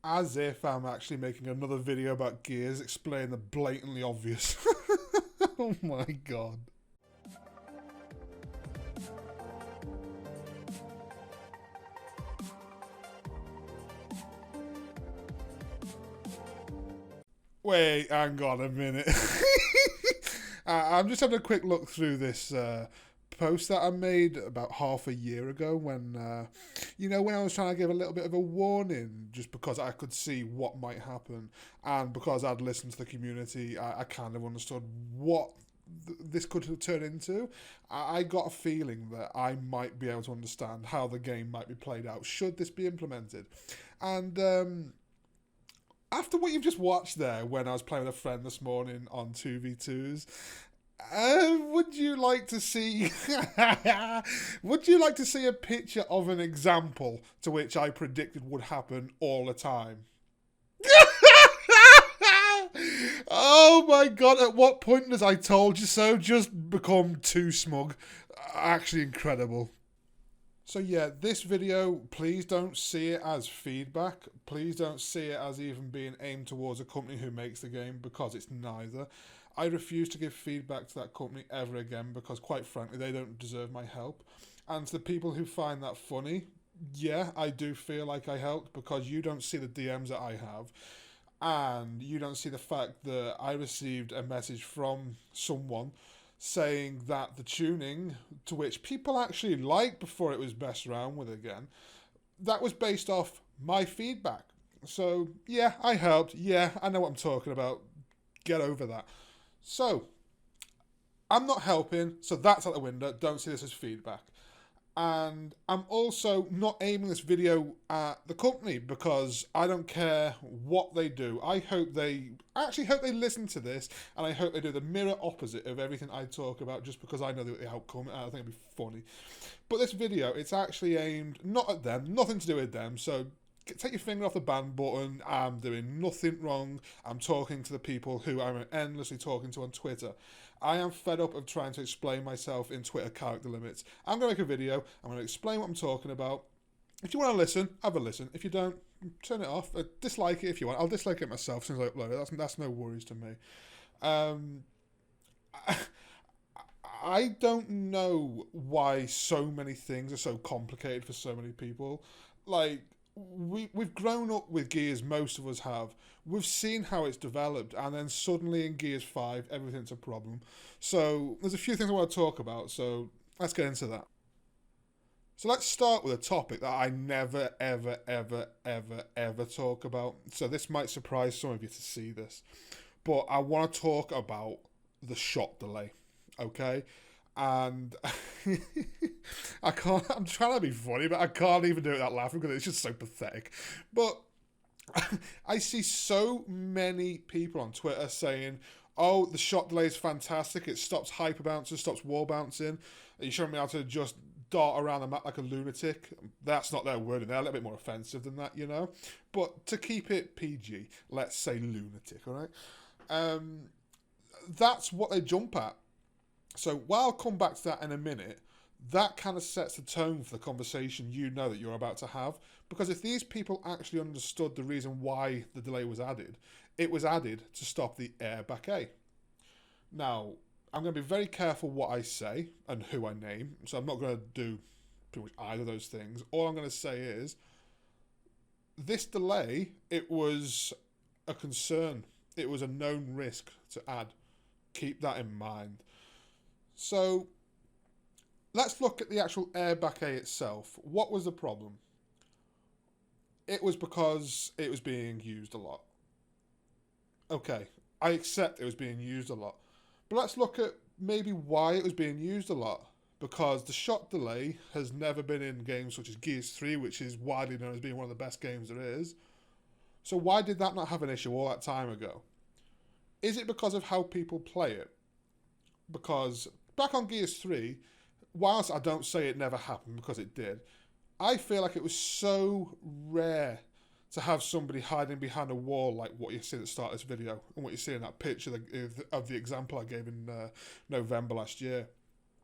As if I'm actually making another video about Gears explaining the blatantly obvious. Oh my god. Wait, hang on a minute. I'm just having a quick look through this post that I made about half a year ago when I was trying to give a little bit of a warning just because I could see what might happen. And because I'd listened to the community, I kind of understood what this could turn into. I got a feeling that I might be able to understand how the game might be played out should this be implemented. And after what you've just watched there, when I was playing with a friend this morning on 2v2s, would you like to see? Would you like to see a picture of an example to which I predicted would happen all the time? Oh my god! At what point does "I told you so" just become too smug? Actually, incredible. So yeah, this video, please don't see it as feedback. Please don't see it as even being aimed towards a company who makes the game, because it's neither. I refuse to give feedback to that company ever again because, quite frankly, they don't deserve my help. And to the people who find that funny, yeah, I do feel like I helped because you don't see the DMs that I have. And you don't see the fact that I received a message from someone saying that the tuning, to which people actually liked before it was messed around with again, that was based off my feedback. So, yeah, I helped. Yeah, I know what I'm talking about. Get over that. So, I'm not helping, so that's out the window. Don't see this as feedback. And I'm also not aiming this video at the company because I don't care what they do. I hope they listen to this, and I hope they do the mirror opposite of everything I talk about just because I know the outcome and I think it'd be funny. But this video, it's actually aimed not at them, nothing to do with them, so take your finger off the ban button. I'm doing nothing wrong. I'm talking to the people who I'm endlessly talking to on Twitter. I am fed up of trying to explain myself in Twitter character limits. I'm going to make a video. I'm going to explain what I'm talking about. If you want to listen, have a listen. If you don't, turn it off. Dislike it if you want. I'll dislike it myself since I upload it. That's no worries to me. I don't know why so many things are so complicated for so many people. Like, we've grown up with Gears, most of us have. We've seen how it's developed, and then suddenly in Gears 5, everything's a problem. So there's a few things I want to talk about, so let's get into that. So let's start with a topic that I never, ever, ever, ever, ever talk about. So this might surprise some of you to see this. But I want to talk about the shot delay, okay? And I'm trying to be funny, but I can't even do it without laughing because it's just so pathetic. But I see so many people on Twitter saying, oh, the shot delay is fantastic. It stops hyper bounces, stops wall bouncing. You shouldn't be able to just dart around the map like a lunatic. That's not their wording. They're a little bit more offensive than that, you know. But to keep it PG, let's say lunatic, all right? That's what they jump at. So while I'll come back to that in a minute, that kind of sets the tone for the conversation you know that you're about to have. Because if these people actually understood the reason why the delay was added, it was added to stop the airbag A. Now, I'm going to be very careful what I say and who I name, so I'm not going to do pretty much either of those things. All I'm going to say is, this delay, it was a concern. It was a known risk to add. Keep that in mind. So, let's look at the actual airbag A itself. What was the problem? It was because it was being used a lot. Okay, I accept it was being used a lot. But let's look at maybe why it was being used a lot. Because the shot delay has never been in games such as Gears 3, which is widely known as being one of the best games there is. So why did that not have an issue all that time ago? Is it because of how people play it? Because back on Gears 3, whilst I don't say it never happened, because it did, I feel like it was so rare to have somebody hiding behind a wall like what you see at the start of this video and what you see in that picture of the example I gave in November last year.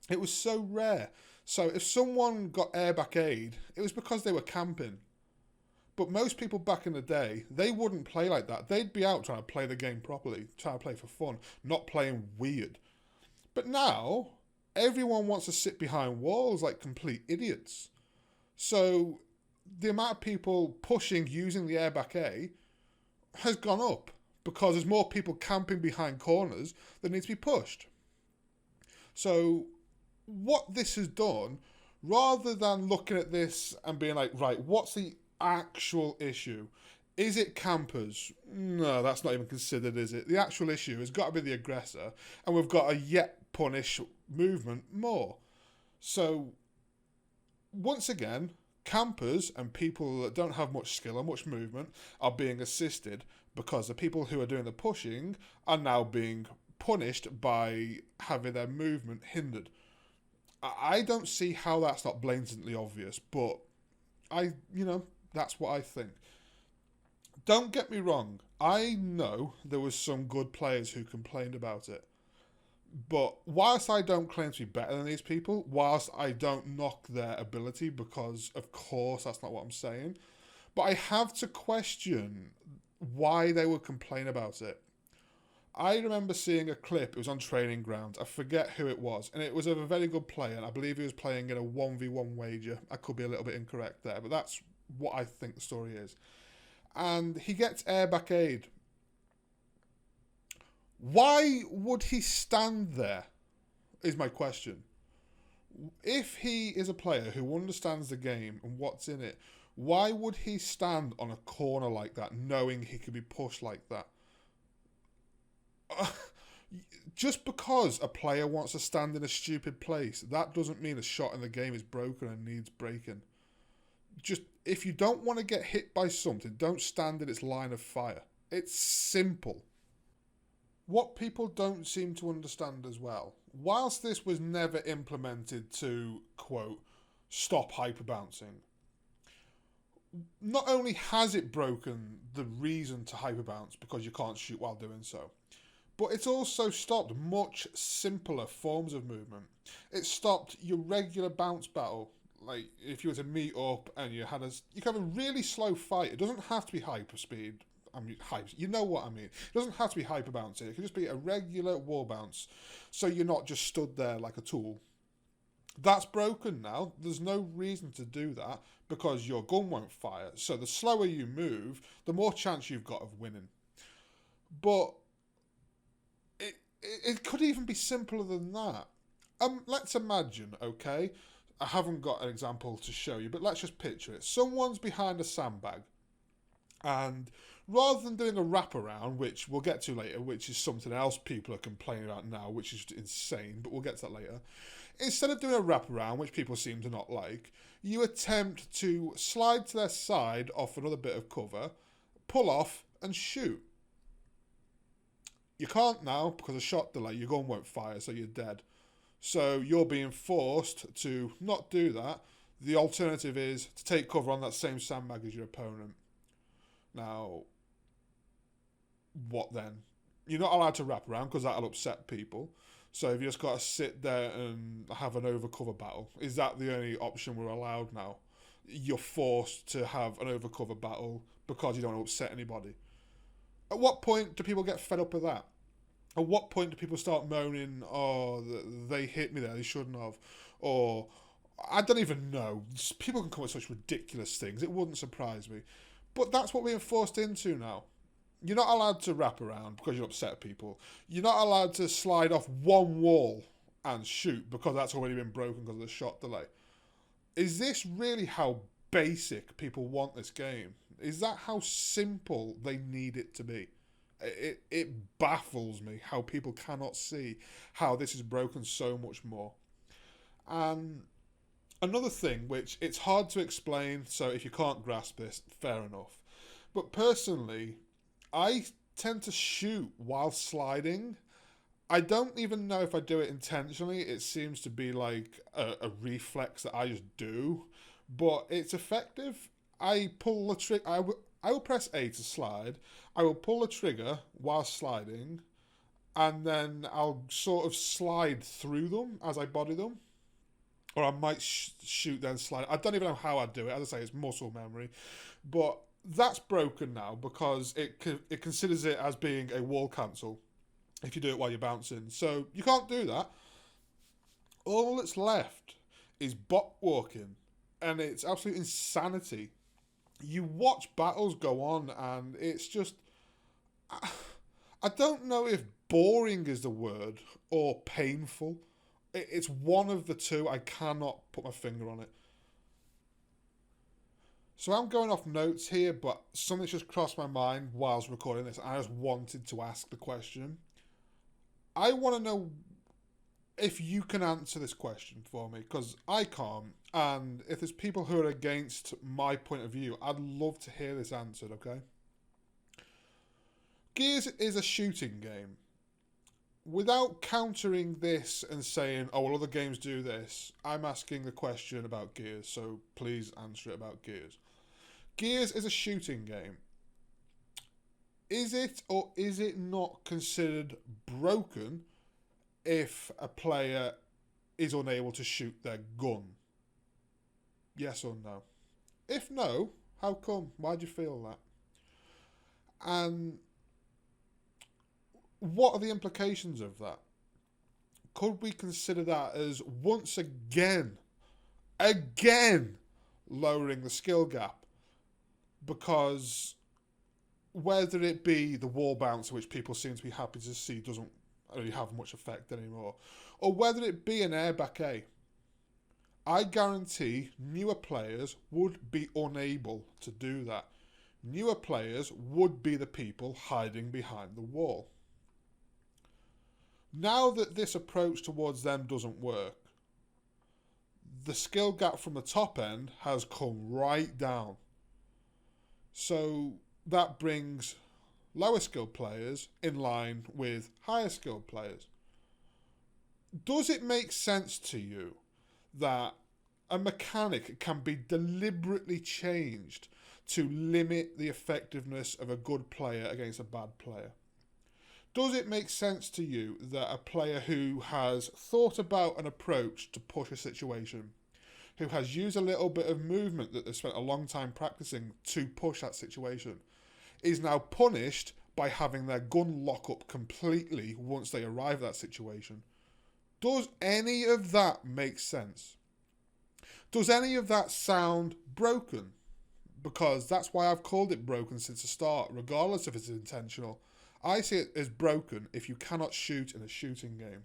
It was so rare. So if someone got airbag aid, it was because they were camping. But most people back in the day, they wouldn't play like that. They'd be out trying to play the game properly, trying to play for fun, not playing weird. But now, everyone wants to sit behind walls like complete idiots. So the amount of people pushing using the airbag A has gone up because there's more people camping behind corners that need to be pushed. So what this has done, rather than looking at this and being like, right, what's the actual issue? Is it campers? No, that's not even considered, is it? The actual issue has got to be the aggressor, and we've got a yet punish movement more. So, once again, campers and people that don't have much skill or much movement are being assisted because the people who are doing the pushing are now being punished by having their movement hindered. I don't see how that's not blatantly obvious, but that's what I think. Don't get me wrong, I know there was some good players who complained about it. But whilst I don't claim to be better than these people, whilst I don't knock their ability, because of course that's not what I'm saying, but I have to question why they would complain about it. I remember seeing a clip, it was on Training Grounds, I forget who it was, and it was of a very good player, and I believe he was playing in a 1v1 wager. I could be a little bit incorrect there, but that's what I think the story is. And he gets airbag aid. Why would he stand there, is my question. If he is a player who understands the game and what's in it, why would he stand on a corner like that, knowing he could be pushed like that? Just because a player wants to stand in a stupid place, that doesn't mean a shot in the game is broken and needs breaking. Just, if you don't want to get hit by something, don't stand in its line of fire. It's simple. What people don't seem to understand as well, whilst this was never implemented to, quote, stop hyperbouncing, not only has it broken the reason to hyperbounce because you can't shoot while doing so, but it's also stopped much simpler forms of movement. It stopped your regular bounce battle. Like, if you were to meet up and you could have a really slow fight. It doesn't have to be hyperspeed. You know what I mean. It doesn't have to be hyper bouncing. It can just be a regular wall bounce, so you're not just stood there like a tool. That's broken now. There's no reason to do that because your gun won't fire. So the slower you move, the more chance you've got of winning. But it could even be simpler than that. Let's imagine, okay? I haven't got an example to show you, but let's just picture it. Someone's behind a sandbag, and rather than doing a wraparound, which we'll get to later, which is something else people are complaining about now, which is insane, but we'll get to that later. Instead of doing a wraparound, which people seem to not like, you attempt to slide to their side off another bit of cover, pull off, and shoot. You can't now because of shot delay. Your gun won't fire, so you're dead. So you're being forced to not do that. The alternative is to take cover on that same sandbag as your opponent. Now, what then? You're not allowed to wrap around because that'll upset people. So you've just got to sit there and have an overcover battle. Is that the only option we're allowed now? You're forced to have an overcover battle because you don't want to upset anybody. At what point do people get fed up with that? At what point do people start moaning, oh, they hit me there, they shouldn't have? Or, I don't even know. People can come up with such ridiculous things. It wouldn't surprise me. But that's what we're forced into now. You're not allowed to wrap around because you upset people. You're not allowed to slide off one wall and shoot because that's already been broken because of the shot delay. Is this really how basic people want this game? Is that how simple they need it to be? It baffles me how people cannot see how this is broken so much more. And another thing, which it's hard to explain, so if you can't grasp this, fair enough. But personally, I tend to shoot while sliding. I don't even know if I do it intentionally. It seems to be like a reflex that I just do. But it's effective. I pull the trigger. I will press A to slide. I will pull the trigger while sliding. And then I'll sort of slide through them as I body them. or I might shoot then slide. I don't even know how I'd do it. As I say, it's muscle memory, but that's broken now because it considers it as being a wall cancel if you do it while you're bouncing. So you can't do that. All that's left is bot walking, and it's absolute insanity. You watch battles go on, and it's just. I don't know if boring is the word or painful. It's one of the two. I cannot put my finger on it. So I'm going off notes here, but something's just crossed my mind whilst recording this. I just wanted to ask the question. I want to know if you can answer this question for me, because I can't. And if there's people who are against my point of view, I'd love to hear this answered, okay? Gears is a shooting game. Without countering this and saying, oh, well, other games do this, I'm asking the question about Gears, so please answer it about Gears. Gears is a shooting game. Is it or is it not considered broken if a player is unable to shoot their gun? Yes or no? If no, how come? Why do you feel that? And what are the implications of that? Could we consider that as once again lowering the skill gap? Because whether it be the wall bouncer, which people seem to be happy to see doesn't really have much effect anymore, or whether it be an airback A, I guarantee newer players would be unable to do that. Newer players would be the people hiding behind the wall. Now that this approach towards them doesn't work, the skill gap from the top end has come right down. So that brings lower skilled players in line with higher skilled players. Does it make sense to you that a mechanic can be deliberately changed to limit the effectiveness of a good player against a bad player? Does it make sense to you that a player who has thought about an approach to push a situation, who has used a little bit of movement that they've spent a long time practicing to push that situation, is now punished by having their gun lock up completely once they arrive at that situation? Does any of that make sense? Does any of that sound broken? Because that's why I've called it broken since the start, regardless if it's intentional. I see it as broken if you cannot shoot in a shooting game.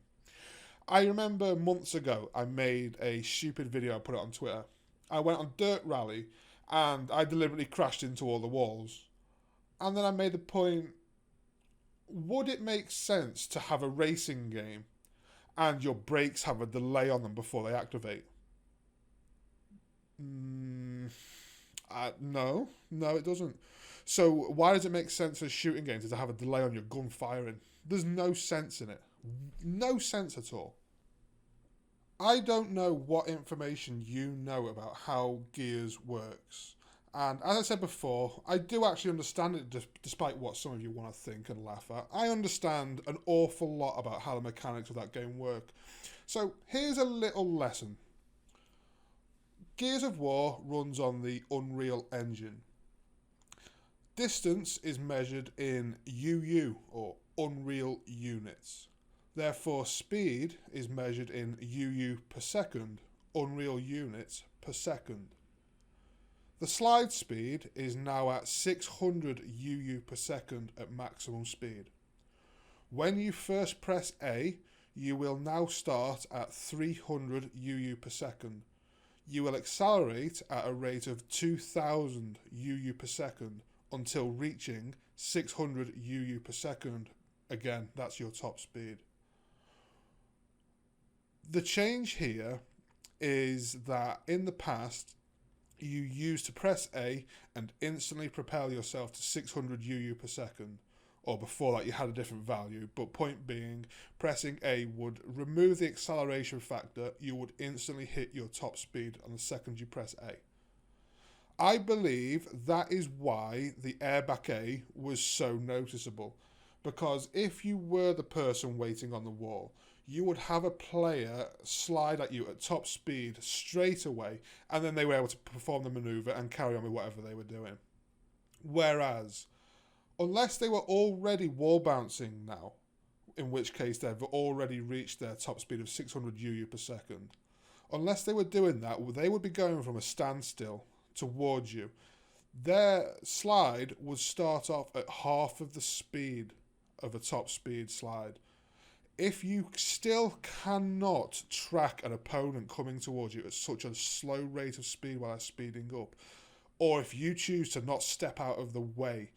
I remember months ago I made a stupid video, I put it on Twitter. I went on Dirt Rally and I deliberately crashed into all the walls. And then I made the point, would it make sense to have a racing game and your brakes have a delay on them before they activate? No, it doesn't. So why does it make sense for shooting games to have a delay on your gun firing? There's no sense in it. No sense at all. I don't know what information you know about how Gears works. And as I said before, I do actually understand it despite what some of you want to think and laugh at. I understand an awful lot about how the mechanics of that game work. So here's a little lesson. Gears of War runs on the Unreal Engine. Distance is measured in UU, or Unreal Units. Therefore, speed is measured in UU per second, Unreal Units per second. The slide speed is now at 600 UU per second at maximum speed. When you first press A, you will now start at 300 UU per second. You will accelerate at a rate of 2000 UU per second until reaching 600 UU per second. Again, that's your top speed. The change here is that in the past, you used to press A and instantly propel yourself to 600 UU per second. Or before that, you had a different value. But point being, pressing A would remove the acceleration factor. You would instantly hit your top speed on the second you press A. I believe that is why the airbag A was so noticeable. Because if you were the person waiting on the wall, you would have a player slide at you at top speed straight away, and then they were able to perform the maneuver and carry on with whatever they were doing. Whereas, unless they were already wall bouncing now, in which case they've already reached their top speed of 600 UU per second, unless they were doing that, they would be going from a standstill towards you. Their slide would start off at half of the speed of a top speed slide. If you still cannot track an opponent coming towards you at such a slow rate of speed while they're speeding up, or if you choose to not step out of the way,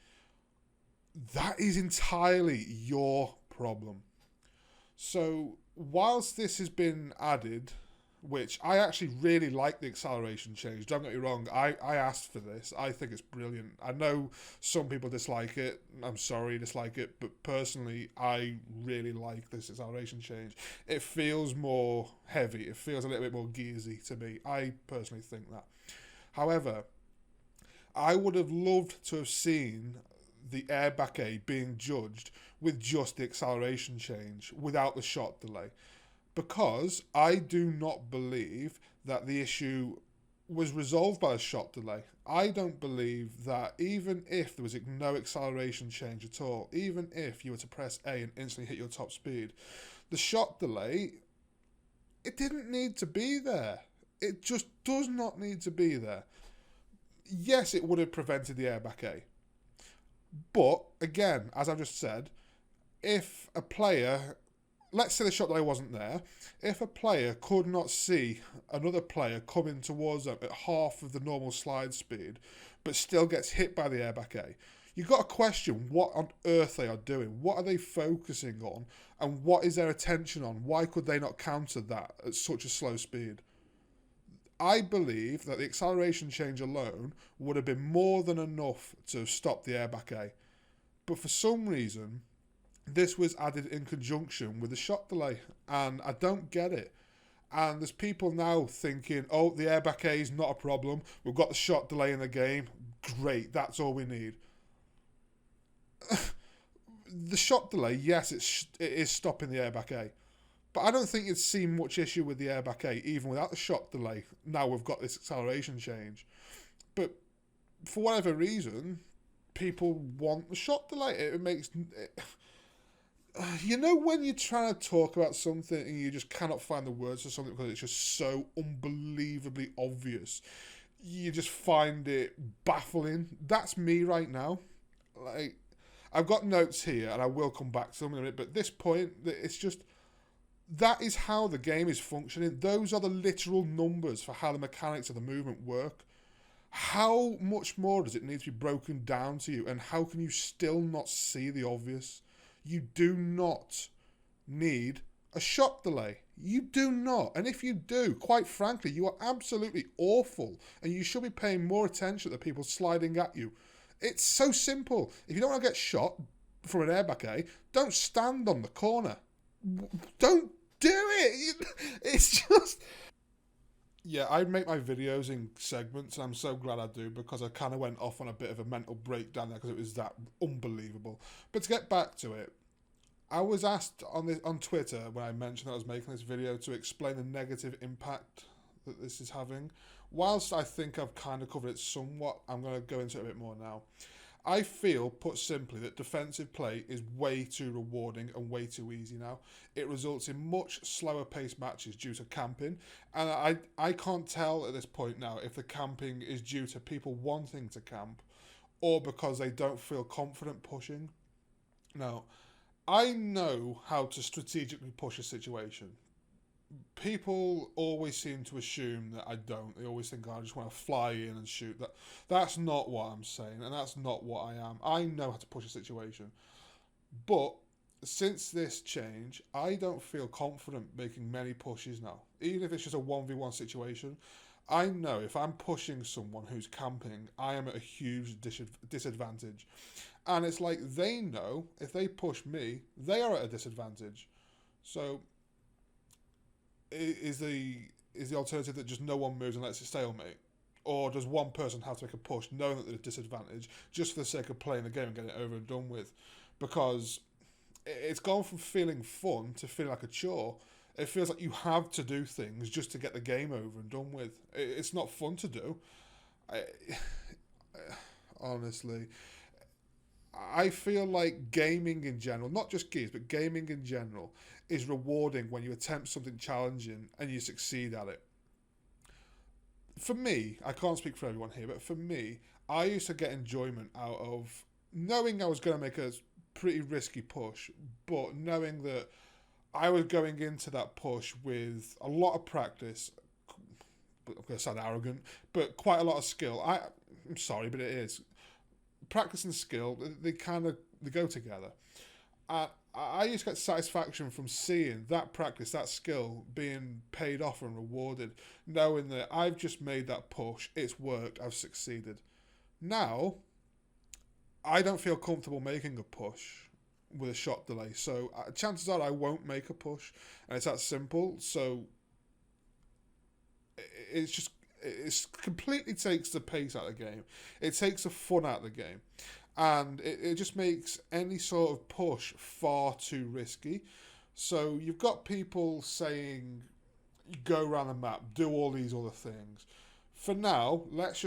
that is entirely your problem. So, whilst this has been added, which I actually really like the acceleration change, don't get me wrong, I asked for this, I think it's brilliant. I know some people dislike it, I'm sorry, dislike it, but personally, I really like this acceleration change. It feels more heavy, it feels a little bit more gearsy to me, I personally think that. However, I would have loved to have seen the air baquet being judged with just the acceleration change, without the shot delay. Because I do not believe that the issue was resolved by a shot delay. I don't believe that even if there was no acceleration change at all, even if you were to press A and instantly hit your top speed, the shot delay, it didn't need to be there. It just does not need to be there. Yes, it would have prevented the air baquet. But, again, as I've just said, if a player, let's say the shot delay wasn't there, if a player could not see another player coming towards them at half of the normal slide speed, but still gets hit by the air baquet, you've got to question what on earth they are doing. What are they focusing on? And what is their attention on? Why could they not counter that at such a slow speed? I believe that the acceleration change alone would have been more than enough to stop the air baquet. But for some reason, this was added in conjunction with the shot delay, and I don't get it. And there's people now thinking, oh, the air baquet is not a problem, we've got the shot delay in the game, great, that's all we need. The shot delay, yes, it is stopping the air baquet, but I don't think you'd see much issue with the air baquet, even without the shot delay. Now we've got this acceleration change. But for whatever reason, people want the shot delay. It makes... you know when you're trying to talk about something and you just cannot find the words for something because it's just so unbelievably obvious? You just find it baffling. That's me right now. Like, I've got notes here and I will come back to them in a minute, but at this point, it's just... that is how the game is functioning. Those are the literal numbers for how the mechanics of the movement work. How much more does it need to be broken down to you, and how can you still not see the obvious? You do not need a shot delay. You do not. And if you do, quite frankly, you are absolutely awful, and you should be paying more attention to people sliding at you. It's so simple. If you don't want to get shot from an air baquet, don't stand on the corner. Don't do it. It's just... yeah, I make my videos in segments, and I'm so glad I do, because I kind of went off on a bit of a mental breakdown there because it was that unbelievable. But to get back to it, I was asked on Twitter when I mentioned that I was making this video to explain the negative impact that this is having. Whilst I think I've kind of covered it somewhat, I'm going to go into it a bit more now. I feel, put simply, that defensive play is way too rewarding and way too easy now. It results in much slower paced matches due to camping, and I can't tell at this point now if the camping is due to people wanting to camp or because they don't feel confident pushing. Now, I know how to strategically push a situation. People always seem to assume that I don't. They always think, oh, I just want to fly in and shoot. That's not what I'm saying, and that's not what I am. I know how to push a situation. But since this change, I don't feel confident making many pushes now. Even if it's just a 1v1 situation, I know if I'm pushing someone who's camping, I am at a huge disadvantage. And it's like they know if they push me, they are at a disadvantage. So... Is the alternative that just no one moves and lets it stalemate? Or does one person have to make a push knowing that they're at a disadvantage just for the sake of playing the game and getting it over and done with? Because It's gone from feeling fun to feeling like a chore. It feels like you have to do things just to get the game over and done with. It's not fun to do. I, honestly, I feel like gaming in general, not just games, but gaming in general, is rewarding when you attempt something challenging and you succeed at it. For me, I can't speak for everyone here, but for me, I used to get enjoyment out of knowing I was going to make a pretty risky push, but knowing that I was going into that push with a lot of practice. I'm going to sound arrogant, but quite a lot of skill. I'm sorry, but it is. Practice and skill, they go together. I used to get satisfaction from seeing that practice, that skill being paid off and rewarded, knowing that I've just made that push, it's worked, I've succeeded. Now, I don't feel comfortable making a push with a shot delay, so chances are I won't make a push, and it's that simple. So it completely takes the pace out of the game. It takes the fun out of the game. And it just makes any sort of push far too risky. So you've got people saying, go around the map, do all these other things. For now, let's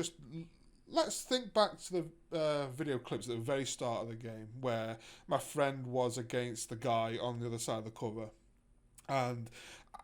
think back to the video clips at the very start of the game where my friend was against the guy on the other side of the cover. And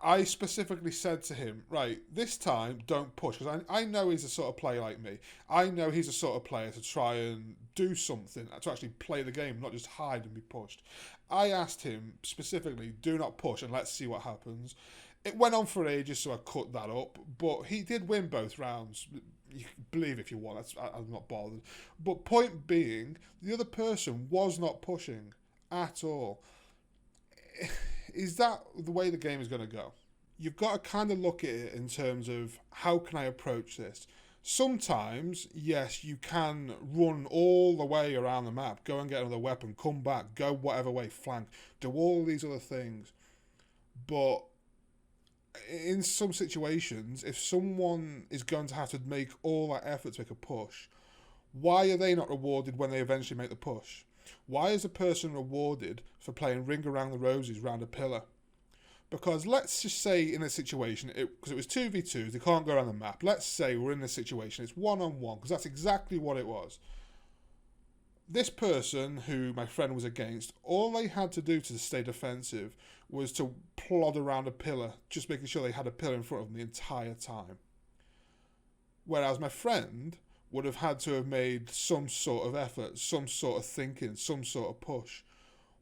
I specifically said to him, right, this time don't push, because I know he's a sort of player like me. I know he's a sort of player to try and do something, to actually play the game, not just hide and be pushed. I asked him specifically, do not push and let's see what happens. It went on for ages, so I cut that up, but he did win both rounds. You can believe if you want, I'm not bothered. But point being, the other person was not pushing at all. Is that the way the game is going to go? You've got to kind of look at it in terms of how can I approach this? Sometimes, yes, you can run all the way around the map, go and get another weapon, come back, go whatever way, flank, do all these other things. But in some situations, if someone is going to have to make all that effort to make a push, why are they not rewarded when they eventually make the push? Why is a person rewarded for playing Ring Around the Roses round a pillar? Because let's just say in a situation, because it was 2v2s, they can't go around the map. Let's say we're in this situation, it's one-on-one, because that's exactly what it was. This person who my friend was against, all they had to do to stay defensive was to plod around a pillar, just making sure they had a pillar in front of them the entire time. Whereas my friend would have had to have made some sort of effort, some sort of thinking, some sort of push.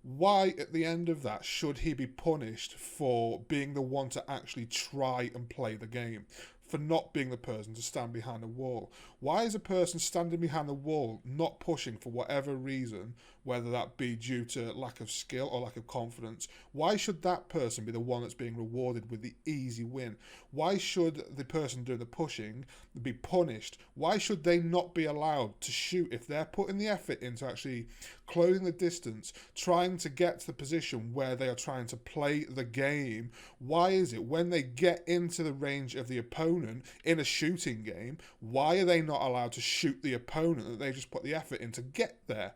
Why, at the end of that, should he be punished for being the one to actually try and play the game? For not being the person to stand behind a wall? Why is a person standing behind the wall not pushing for whatever reason, whether that be due to lack of skill or lack of confidence? Why should that person be the one that's being rewarded with the easy win? Why should the person doing the pushing be punished? Why should they not be allowed to shoot if they're putting the effort into actually closing the distance, trying to get to the position where they are trying to play the game? Why is it when they get into the range of the opponent in a shooting game, why are they not allowed to shoot the opponent that they've just put the effort in to get there?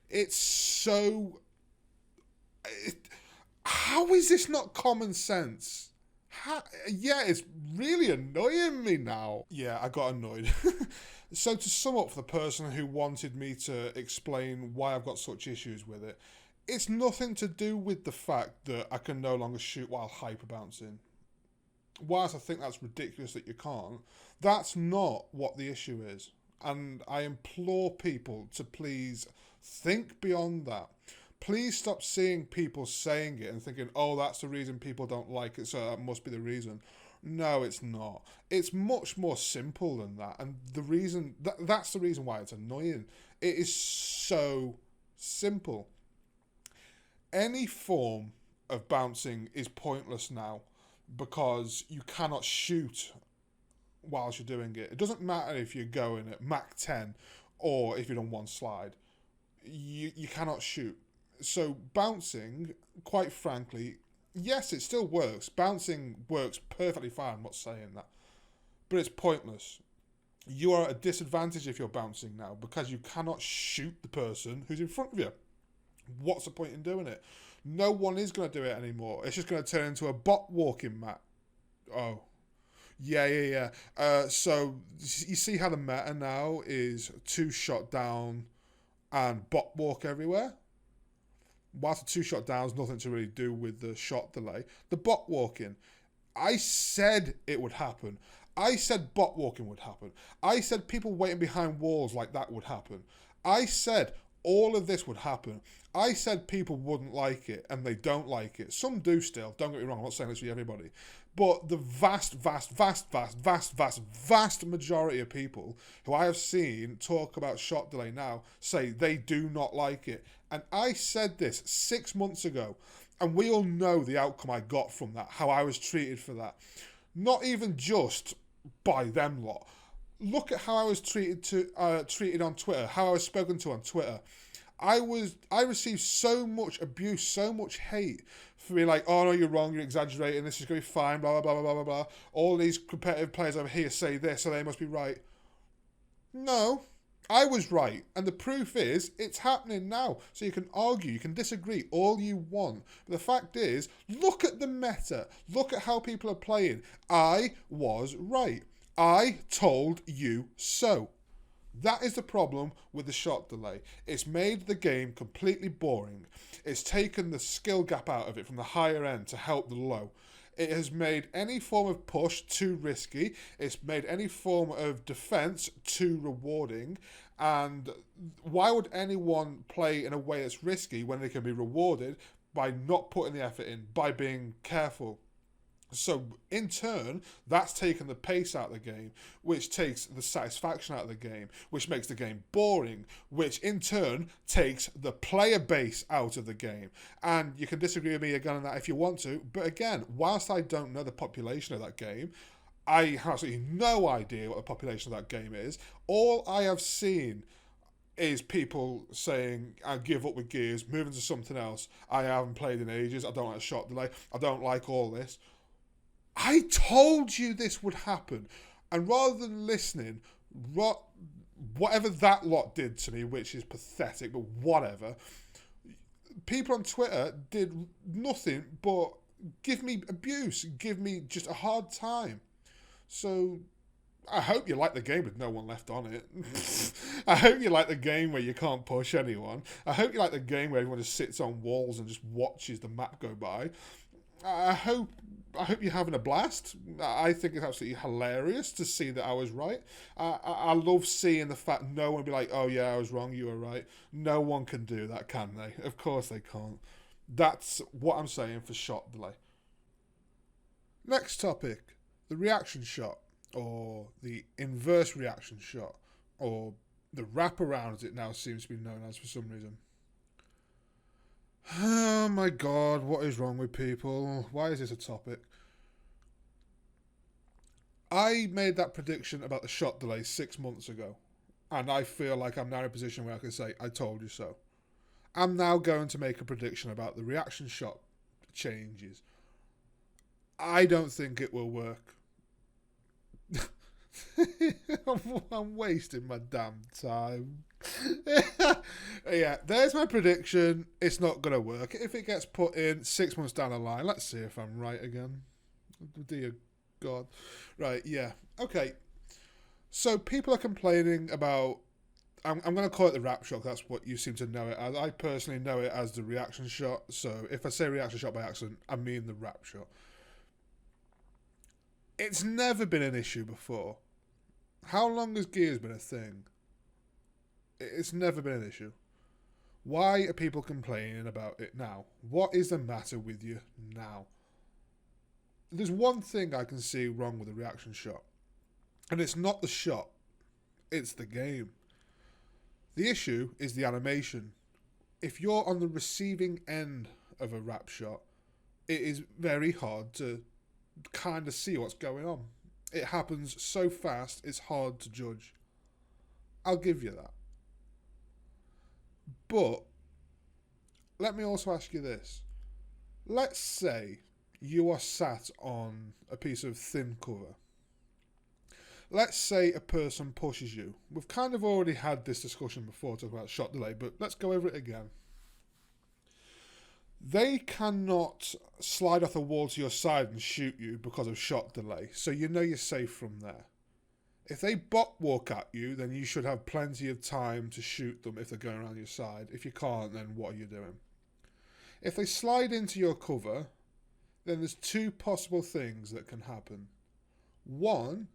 It's so... how is this not common sense? Yeah, it's really annoying me now. Yeah, I got annoyed. So to sum up for the person who wanted me to explain why I've got such issues with it, it's nothing to do with the fact that I can no longer shoot while hyper bouncing. Whilst I think that's ridiculous that you can't, that's not what the issue is. And I implore people to please think beyond that. Please stop seeing people saying it and thinking, oh, that's the reason people don't like it, so that must be the reason. No, it's not. It's much more simple than that. And the reason that's the reason why it's annoying. It is so simple. Any form of bouncing is pointless now because you cannot shoot whilst you're doing it. It doesn't matter if you're going at Mach 10 or if you're on one slide. You cannot shoot. So bouncing, quite frankly, yes, it still works. Bouncing works perfectly fine, I'm not saying that. But it's pointless. You are at a disadvantage if you're bouncing now because you cannot shoot the person who's in front of you. What's the point in doing it? No one is going to do it anymore. It's just going to turn into a bot walking mat. Oh. Yeah. So you see how the meta now is 2-shot down and bot walk everywhere? Whilst the 2-shot down is nothing to really do with the shot delay, the bot walking, I said it would happen. I said bot walking would happen. I said people waiting behind walls like that would happen. I said all of this would happen. I said people wouldn't like it, and they don't like it. Some do still, don't get me wrong, I'm not saying this for everybody. But the vast majority of people who I have seen talk about shot delay now say they do not like it. And I said this 6 months ago, and we all know the outcome I got from that, how I was treated for that. Not even just by them lot. Look at how I was treated on Twitter, how I was spoken to on Twitter. I received so much abuse, so much hate for being like, oh no, you're wrong, you're exaggerating, this is going to be fine, blah, blah, blah, blah, blah, blah. All these competitive players over here say this, so they must be right. No, I was right. And the proof is, it's happening now. So you can argue, you can disagree all you want. But the fact is, look at the meta. Look at how people are playing. I was right. I told you so. That is the problem with the shot delay. It's made the game completely boring. It's taken the skill gap out of it from the higher end to help the low. It has made any form of push too risky. It's made any form of defense too rewarding. And why would anyone play in a way that's risky when they can be rewarded by not putting the effort in, by being careful? So, in turn, that's taken the pace out of the game, which takes the satisfaction out of the game, which makes the game boring, which in turn takes the player base out of the game. And you can disagree with me again on that if you want to, but again, whilst I don't know the population of that game, I have absolutely no idea what the population of that game is. All I have seen is people saying, I give up with Gears, moving to something else. I haven't played in ages, I don't like a shot delay, I don't like all this. I told you this would happen. And rather than listening, whatever that lot did to me, which is pathetic, but whatever, people on Twitter did nothing but give me abuse, give me just a hard time. So I hope you like the game with no one left on it. I hope you like the game where you can't push anyone. I hope you like the game where everyone just sits on walls and just watches the map go by. I hope you're having a blast. I think it's absolutely hilarious to see that I was right. I love seeing the fact no one will be like, oh yeah, I was wrong, you were right. No one can do that, can they? Of course they can't. That's what I'm saying for shot delay. Next topic, the reaction shot, or the inverse reaction shot, or the wraparound as it now seems to be known as for some reason. Oh my god, what is wrong with people? Why is this a topic? I made that prediction about the shot delay 6 months ago, and I feel like I'm now in a position where I can say, I told you so. I'm now going to make a prediction about the reaction shot changes. I don't think it will work. I'm wasting my damn time. Yeah, there's my prediction. It's not going to work. If it gets put in 6 months down the line, let's see if I'm right again. Dear God. Right, yeah. Okay. So people are complaining about... I'm going to call it the Wrapshot. That's what you seem to know it as. I personally know it as the reaction shot. So if I say reaction shot by accident, I mean the Wrapshot. It's never been an issue before. How long has Gears been a thing? It's never been an issue. Why are people complaining about it now? What is the matter with you now? There's one thing I can see wrong with the reaction shot. And it's not the shot. It's the game. The issue is the animation. If you're on the receiving end of a Wrapshot, it is very hard to kind of see what's going on. It happens so fast, it's hard to judge. I'll give you that. But let me also ask you this. Let's say you are sat on a piece of thin cover. Let's say a person pushes you. We've kind of already had this discussion before, talking about shot delay, but let's go over it again. They cannot slide off the wall to your side and shoot you because of shot delay, so you know you're safe from there. If they bot walk at you, then you should have plenty of time to shoot them if they're going around your side. If you can't, then what are you doing? If they slide into your cover, then there's two possible things that can happen. One,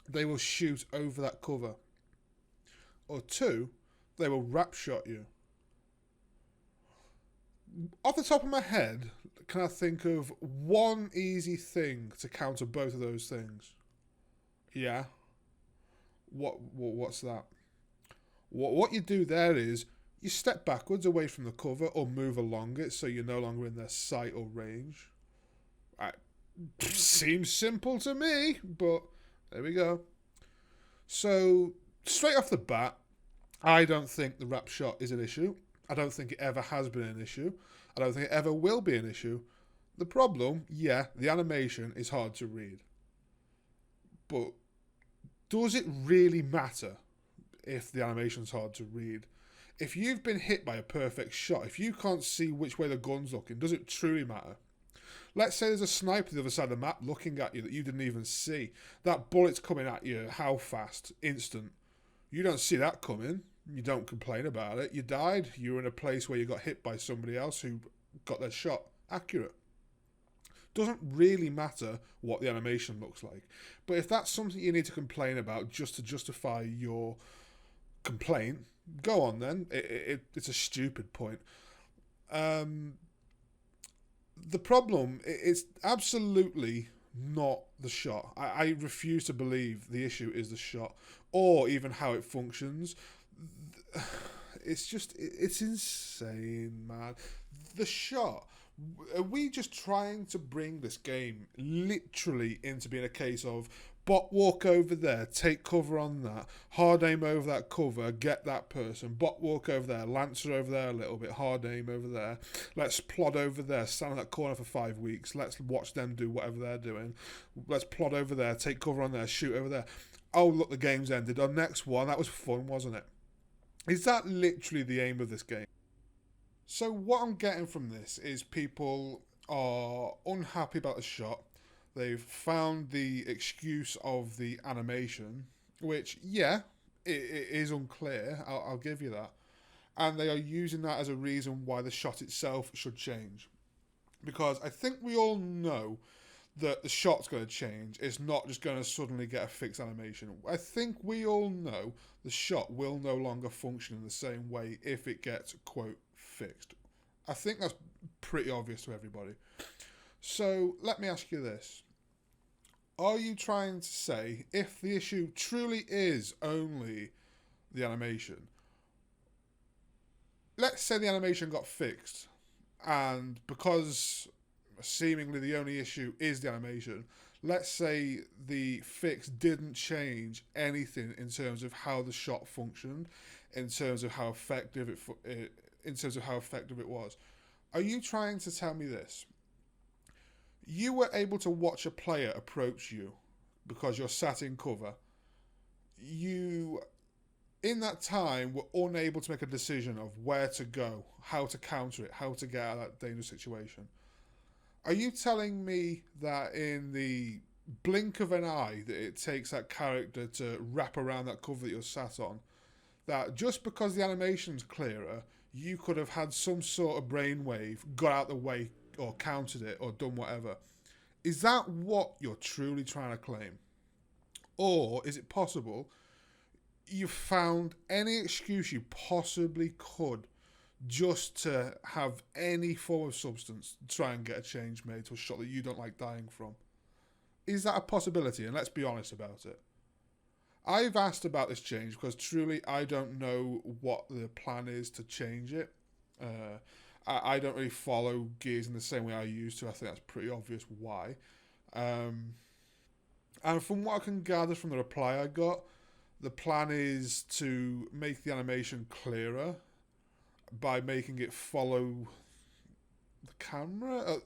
they will shoot over that cover. Or two, they will Wrapshot you. Off the top of my head, can I think of one easy thing to counter both of those things? Yeah. What's that? What you do there is you step backwards away from the cover or move along it so you're no longer in their sight or range. Seems simple to me, but there we go. So, straight off the bat, I don't think the Wrapshot is an issue. I don't think it ever has been an issue. I don't think it ever will be an issue. The problem, yeah, the animation is hard to read. But does it really matter if the animation's hard to read? If you've been hit by a perfect shot, if you can't see which way the gun's looking, does it truly matter? Let's say there's a sniper on the other side of the map looking at you that you didn't even see. That bullet's coming at you, how fast? Instant. You don't see that coming. You don't complain about it. You died. You were in a place where you got hit by somebody else who got their shot accurate. Doesn't really matter what the animation looks like. But if that's something you need to complain about just to justify your complaint, go on then. It's a stupid point. The problem is absolutely not the shot. I refuse to believe the issue is the shot or even how it functions. It's insane, man. The shot. Are we just trying to bring this game literally into being a case of bot walk over there, take cover on that, hard aim over that cover, get that person, bot walk over there, lancer over there a little bit, hard aim over there, let's plod over there, stand in that corner for 5 weeks, let's watch them do whatever they're doing, let's plod over there, take cover on there, shoot over there. Oh look, the game's ended. Our next one, that was fun, wasn't it? Is that literally the aim of this game? So what I'm getting from this is people are unhappy about the shot. They've found the excuse of the animation, which, yeah, it is unclear. I'll give you that. And they are using that as a reason why the shot itself should change. Because I think we all know that the shot's going to change. It's not just going to suddenly get a fixed animation. I think we all know the shot will no longer function in the same way if it gets, quote, fixed. I think that's pretty obvious to everybody. So let me ask you this. Are you trying to say if the issue truly is only the animation, let's say the animation got fixed and because seemingly the only issue is the animation, let's say the fix didn't change anything in terms of how the shot functioned, in terms of how effective it was. Are you trying to tell me this? You were able to watch a player approach you because you're sat in cover. You, in that time, were unable to make a decision of where to go, how to counter it, how to get out of that dangerous situation. Are you telling me that in the blink of an eye that it takes that character to wrap around that cover that you're sat on, that just because the animation's clearer, you could have had some sort of brainwave, got out the way, or countered it, or done whatever? Is that what you're truly trying to claim? Or is it possible you found any excuse you possibly could just to have any form of substance to try and get a change made to a shot that you don't like dying from? Is that a possibility? And let's be honest about it. I've asked about this change because truly I don't know what the plan is to change it. I don't really follow Gears in the same way I used to. I think that's pretty obvious why. And from what I can gather from the reply I got, the plan is to make the animation clearer by making it follow the camera.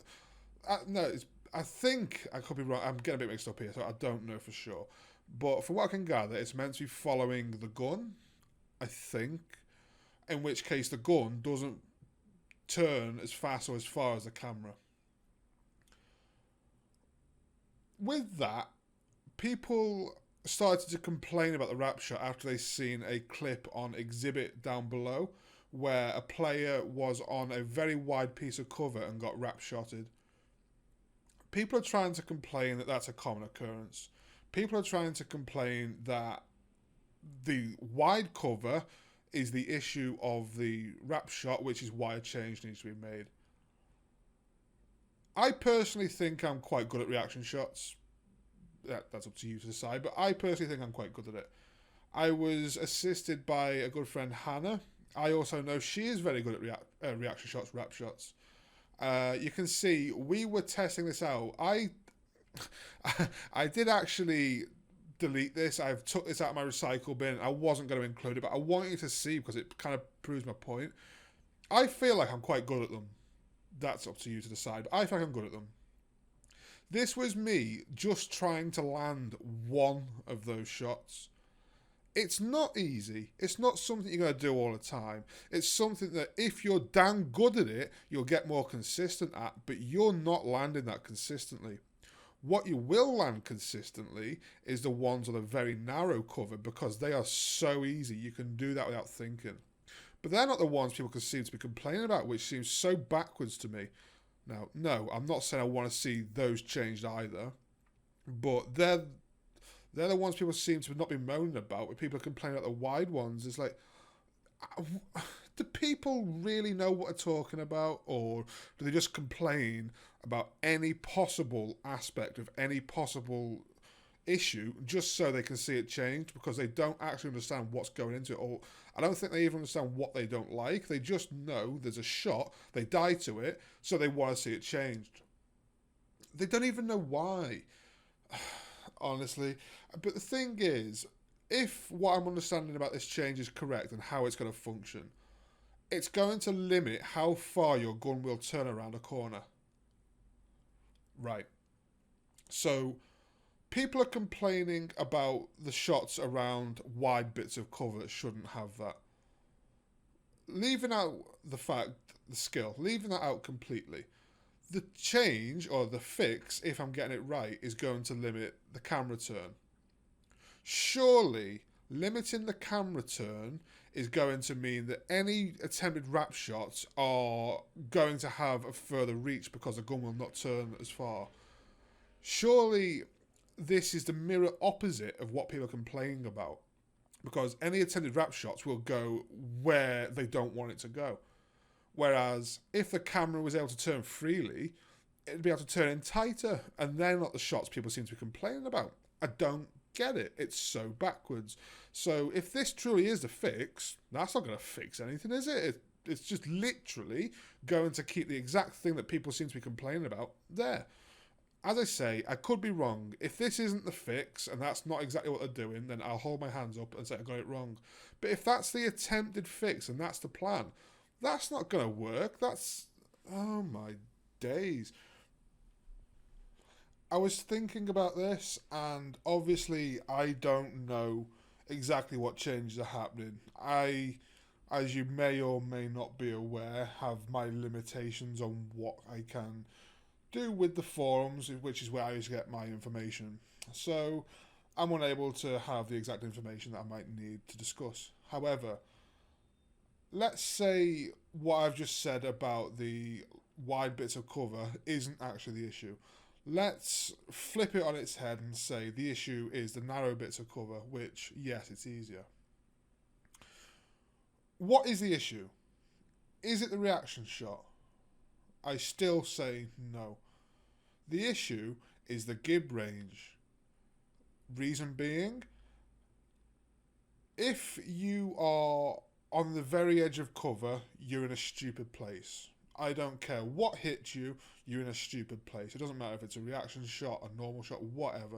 I think I could be wrong. I'm getting a bit mixed up here, so I don't know for sure. But from what I can gather, it's meant to be following the gun, I think. In which case, the gun doesn't turn as fast or as far as the camera. With that, people started to complain about the Wrapshot after they seen a clip on Exhibit down below where a player was on a very wide piece of cover and got Wrapshotted. People are trying to complain that that's a common occurrence. People are trying to complain that the wide cover is the issue of the Wrapshot, which is why a change needs to be made. I personally think I'm quite good at reaction shots. That's up to you to decide, but I personally think I'm quite good at it. I was assisted by a good friend, Hannah. I also know she is very good at reaction shots, Wrapshots. You can see we were testing this out. I did actually delete this. I've took this out of my recycle bin. I wasn't going to include it, but I want you to see because it kind of proves my point. I feel like I'm quite good at them. That's up to you to decide, but I think I'm good at them. This was me just trying to land one of those shots. It's not easy. It's not something you're going to do all the time. It's something that if you're damn good at it, you'll get more consistent at, but you're not landing that consistently. What you will land consistently is the ones on a very narrow cover because they are so easy. You can do that without thinking. But they're not the ones people can seem to be complaining about, which seems so backwards to me. Now, no, I'm not saying I want to see those changed either, but they're the ones people seem to not be moaning about, where people are complaining about the wide ones. It's like, do people really know what they're talking about, or do they just complain about any possible aspect of any possible issue just so they can see it changed because they don't actually understand what's going into it, or I don't think they even understand what they don't like. They just know there's a shot, they die to it, so they want to see it changed. They don't even know why, honestly. But the thing is, if what I'm understanding about this change is correct and how it's going to function, it's going to limit how far your gun will turn around a corner. Right. So people are complaining about the shots around wide bits of cover that shouldn't have that. Leaving out the skill, leaving that out completely. The change, or the fix, if I'm getting it right, is going to limit the camera turn. Surely, limiting the camera turn is going to mean that any attempted wrap shots are going to have a further reach because the gun will not turn as far. Surely this is the mirror opposite of what people are complaining about, because any attempted wrap shots will go where they don't want it to go. Whereas if the camera was able to turn freely, it'd be able to turn in tighter, and they're not the shots people seem to be complaining about. I don't get it. It's so backwards. So if this truly is the fix, that's not going to fix anything, is it? It's just literally going to keep the exact thing that people seem to be complaining about there. As I say, I could be wrong. If this isn't the fix, and that's not exactly what they're doing, then I'll hold my hands up and say I got it wrong. But if that's the attempted fix, and that's the plan, that's not going to work. That's... oh my days. I was thinking about this, and obviously I don't know exactly what changes are happening. I, as you may or may not be aware, have my limitations on what I can do with the forums, which is where I used to get my information. So I'm unable to have the exact information that I might need to discuss. However, let's say what I've just said about the wide bits of cover isn't actually the issue. Let's flip it on its head and say the issue is the narrow bits of cover, which, yes, it's easier. What is the issue? Is it the reaction shot? I still say no. The issue is the gib range. Reason being, if you are on the very edge of cover, you're in a stupid place. I don't care what hits you, you're in a stupid place. It doesn't matter if it's a reaction shot, a normal shot, whatever.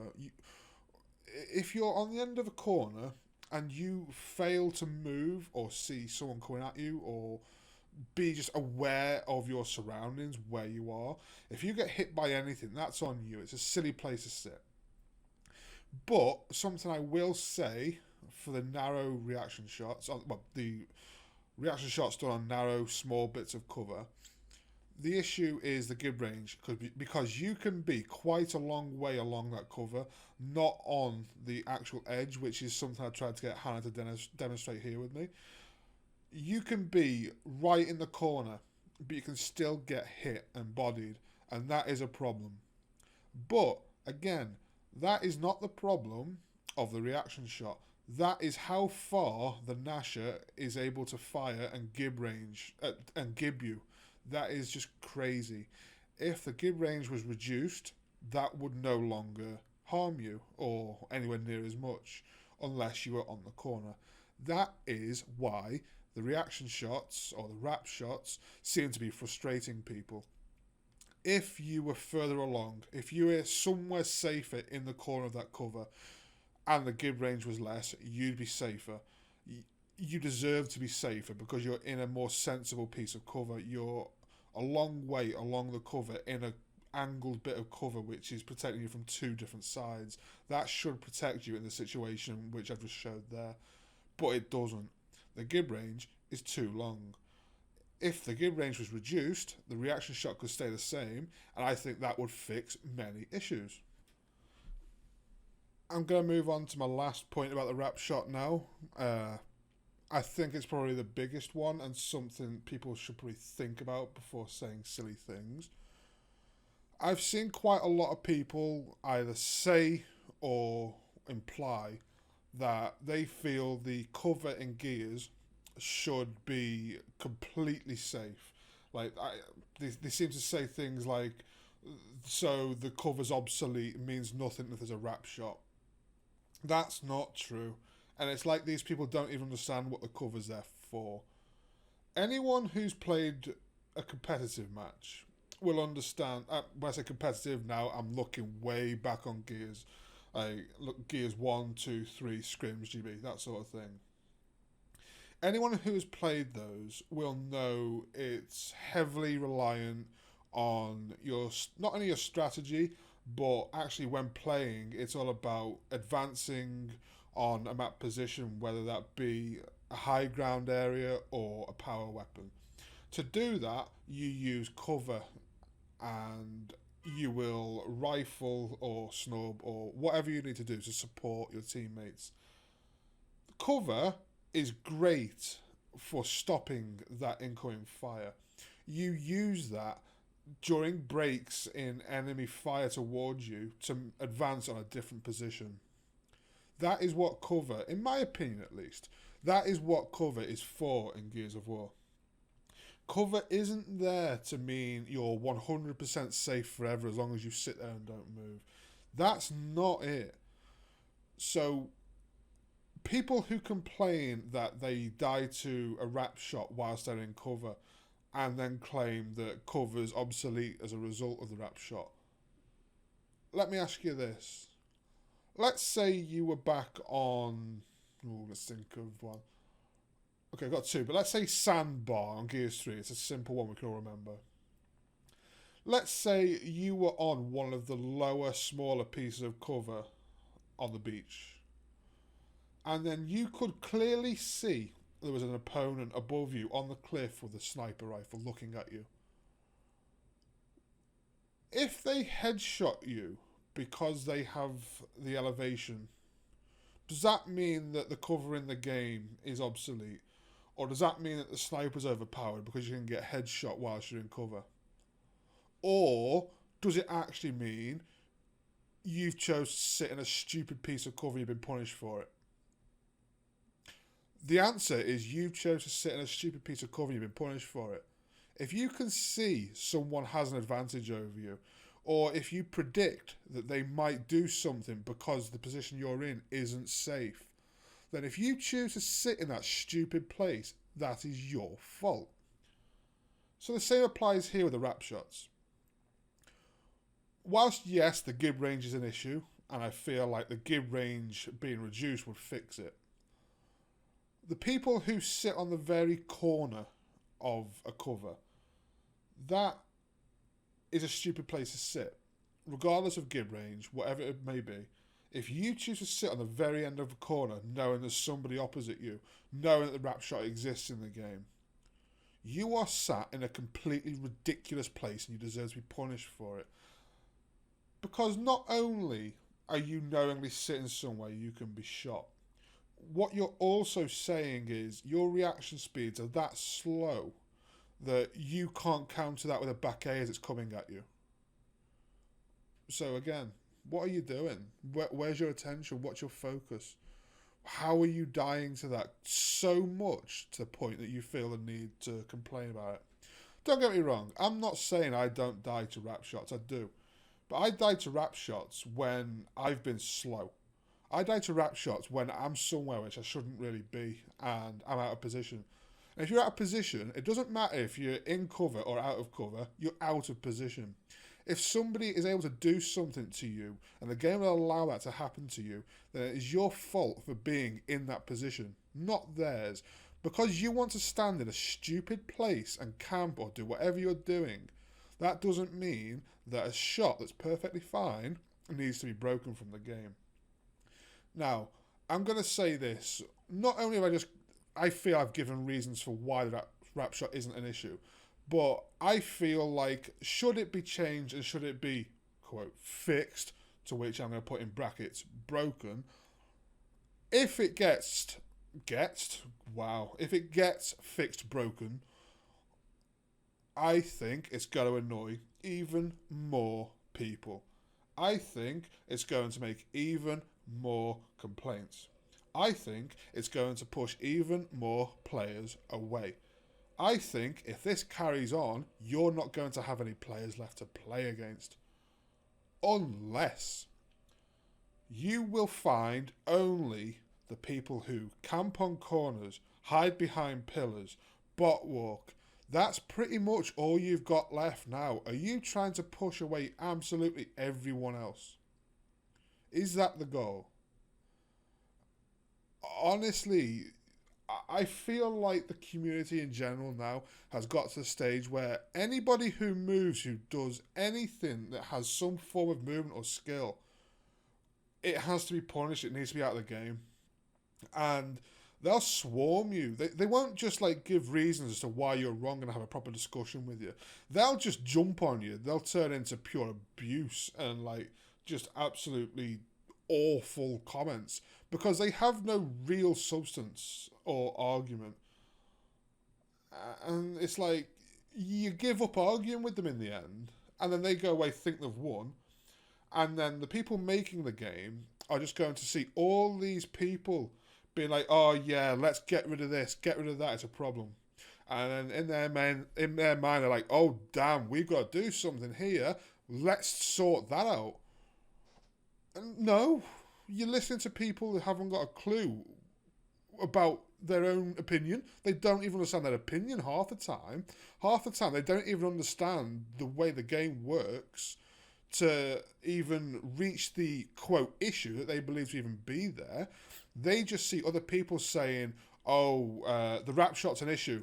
If you're on the end of a corner and you fail to move or see someone coming at you, or be just aware of your surroundings, where you are, if you get hit by anything, that's on you. It's a silly place to sit. But something I will say for the narrow reaction shots, well, the Reaction shots done on narrow, small bits of cover. The issue is the gib range, because you can be quite a long way along that cover, not on the actual edge, which is something I tried to get Hannah to demonstrate here with me. You can be right in the corner, but you can still get hit and bodied, and that is a problem. But again, that is not the problem of the reaction shot. That is how far the Nasher is able to fire and gib range and gib you. That is just crazy. If the gib range was reduced, that would no longer harm you or anywhere near as much unless you were on the corner. That is why the reaction shots or the wrap shots seem to be frustrating people. If you were further along, if you were somewhere safer in the corner of that cover and the gib range was less, you'd be safer. You deserve to be safer because you're in a more sensible piece of cover. You're a long way along the cover in a angled bit of cover which is protecting you from two different sides. That should protect you in the situation which I've just showed there, but it doesn't. The gib range is too long. If the gib range was reduced, the reaction shot could stay the same, and I think that would fix many issues. I'm going to move on to my last point about the wrap shot now. I think it's probably the biggest one and something people should probably think about before saying silly things. I've seen quite a lot of people either say or imply that they feel the cover in Gears should be completely safe. Like, they seem to say things like, so the cover's obsolete, it means nothing if there's a wrap shot. That's not true. And it's like these people don't even understand what the cover's there for. Anyone who's played a competitive match will understand. When I say competitive now, I'm looking way back on Gears. Look, Gears 1, 2, 3, Scrims, GB, that sort of thing. Anyone who has played those will know it's heavily reliant on not only your strategy, but actually when playing, it's all about advancing on a map position, whether that be a high ground area or a power weapon. To do that, you use cover, and you will rifle or snub or whatever you need to do to support your teammates. Cover is great for stopping that incoming fire. You use that during breaks in enemy fire towards you to advance on a different position. That is what cover, in my opinion at least, that is what cover is for in Gears of War. Cover isn't there to mean you're 100% safe forever as long as you sit there and don't move. That's not it. So, people who complain that they die to a wrap shot whilst they're in cover and then claim that cover's obsolete as a result of the wrap shot. Let me ask you this. Let's say you were back on... let's think of one. Okay, I've got two, but let's say Sandbar on Gears 3. It's a simple one we can all remember. Let's say you were on one of the lower, smaller pieces of cover on the beach. And then you could clearly see there was an opponent above you on the cliff with a sniper rifle looking at you. If they headshot you because they have the elevation, does that mean that the cover in the game is obsolete? Or does that mean that the sniper's overpowered because you can get headshot whilst you're in cover? Or does it actually mean you've chose to sit in a stupid piece of cover and you've been punished for it? The answer is you chose to sit in a stupid piece of cover and you've been punished for it. If you can see someone has an advantage over you, or if you predict that they might do something because the position you're in isn't safe, then if you choose to sit in that stupid place, that is your fault. So the same applies here with the wrap shots. Whilst, yes, the gib range is an issue, and I feel like the gib range being reduced would fix it, the people who sit on the very corner of a cover, that is a stupid place to sit. Regardless of gib range, whatever it may be, If you choose to sit on the very end of a corner, knowing there's somebody opposite you, knowing that the Wrapshot exists in the game, you are sat in a completely ridiculous place and you deserve to be punished for it. Because not only are you knowingly sitting somewhere you can be shot, what you're also saying is your reaction speeds are that slow that you can't counter that with a back A as it's coming at you. So again, what are you doing? Where's your attention? What's your focus? How are you dying to that so much to the point that you feel the need to complain about it? Don't get me wrong, I'm not saying I don't die to Wrapshots, I do. But I die to Wrapshots when I've been slow. I die to Wrapshots when I'm somewhere which I shouldn't really be and I'm out of position. And if you're out of position, it doesn't matter if you're in cover or out of cover, you're out of position. If somebody is able to do something to you and the game will allow that to happen to you, then it is your fault for being in that position, not theirs. Because you want to stand in a stupid place and camp or do whatever you're doing, that doesn't mean that a shot that's perfectly fine needs to be broken from the game. Now, I'm going to say this. Not only have I feel I've given reasons for why the Wrapshot isn't an issue, but I feel like, should it be changed and should it be, quote, fixed, to which I'm going to put in brackets, broken, if it gets fixed broken, I think it's going to annoy even more people. I think it's going to make even more complaints. I think it's going to push even more players away. I think if this carries on, you're not going to have any players left to play against. Unless you will find only the people who camp on corners, hide behind pillars, bot walk. That's pretty much all you've got left now. Are you trying to push away absolutely everyone else? Is that the goal? Honestly, I feel like the community in general now has got to the stage where anybody who moves, who does anything that has some form of movement or skill, it has to be punished. It needs to be out of the game. And they'll swarm you. They won't just like give reasons as to why you're wrong and have a proper discussion with you. They'll just jump on you. They'll turn into pure abuse and like just absolutely awful comments because they have no real substance or argument. And it's like you give up arguing with them in the end, and then they go away, think they've won, and then the people making the game are just going to see all these people being like, oh yeah, let's get rid of this, get rid of that, it's a problem. And then in their mind, they're like, oh damn, we've got to do something here, let's sort that out. And no, you're listening to people who haven't got a clue about their own opinion. They don't even understand their opinion half the time. Half the time, they don't even understand the way the game works to even reach the, quote, issue that they believe to even be there. They just see other people saying, oh, the Wrapshot's an issue.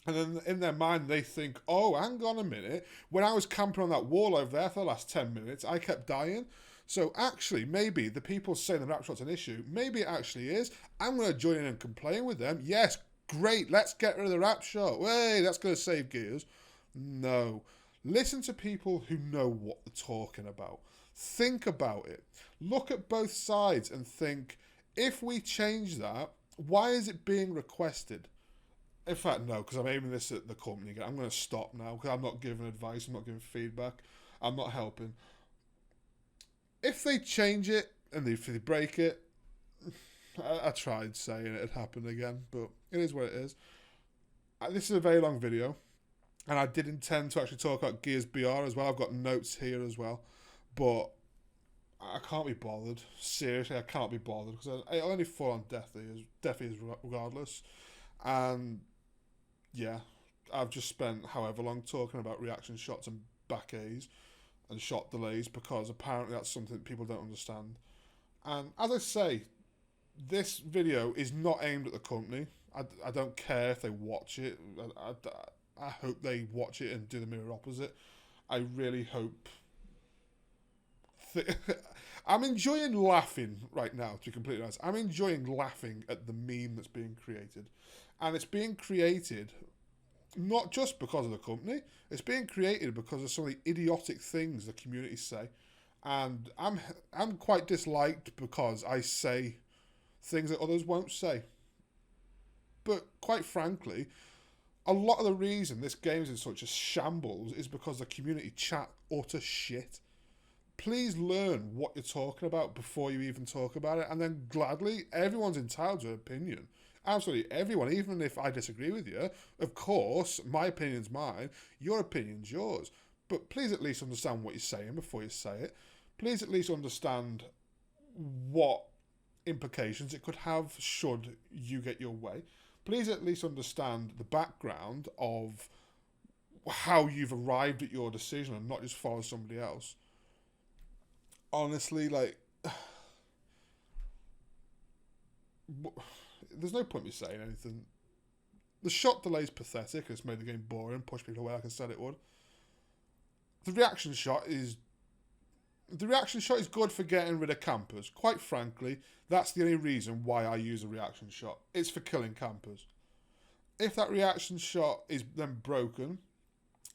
And then in their mind, they think, oh, hang on a minute. When I was camping on that wall over there for the last 10 minutes, I kept dying. So actually, maybe the people saying the Wrapshot's an issue, maybe it actually is. I'm going to join in and complain with them. Yes, great, let's get rid of the Wrapshot. Hey, that's going to save gears. No. Listen to people who know what they're talking about. Think about it. Look at both sides and think, if we change that, why is it being requested? In fact, no, because I'm aiming this at the company again. I'm going to stop now because I'm not giving advice, I'm not giving feedback, I'm not helping. If they change it and if they break it, I tried saying it'd happen again, but it is what it is. This is a very long video, and I did intend to actually talk about Gears BR as well. I've got notes here as well, but I can't be bothered. Seriously, I can't be bothered because I only fall on deaf ears regardless. And yeah, I've just spent however long talking about reaction shots and back A's and shot delays because apparently that's something that people don't understand. And as I say, this video is not aimed at the company. I don't care if they watch it. I hope they watch it and do the mirror opposite. I really hope... I'm enjoying laughing right now, to be completely honest. I'm enjoying laughing at the meme that's being created. And it's being created not just because of the company, it's being created because of some of the idiotic things the community say. And I'm quite disliked because I say things that others won't say. But quite frankly, a lot of the reason this game is in such a shambles is because the community chat utter shit. Please learn what you're talking about before you even talk about it, and then gladly, everyone's entitled to an opinion. Absolutely everyone, even if I disagree with you. Of course, my opinion's mine, your opinion's yours. But please at least understand what you're saying before you say it. Please at least understand what implications it could have should you get your way. Please at least understand the background of how you've arrived at your decision and not just follow somebody else. Honestly, like, there's no point me saying anything. The shot delay is pathetic. It's made the game boring, pushed people away like I said it would. The reaction shot is good for getting rid of campers. Quite frankly, that's the only reason why I use a reaction shot. It's for killing campers. If that reaction shot is then broken,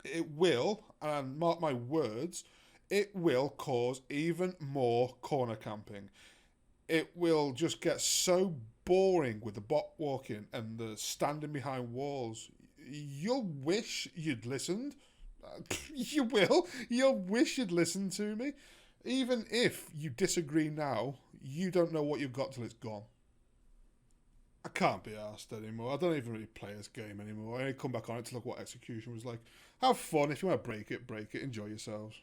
it will, and mark my words, it will cause even more corner camping. It will just get so boring with the bot walking and the standing behind walls. You'll wish you'd listened. You will. You'll wish you'd listened to me. Even if you disagree now, you don't know what you've got till it's gone. I can't be arsed anymore. I don't even really play this game anymore. I only come back on it to look what execution was like. Have fun. If you want to break it, break it. Enjoy yourselves.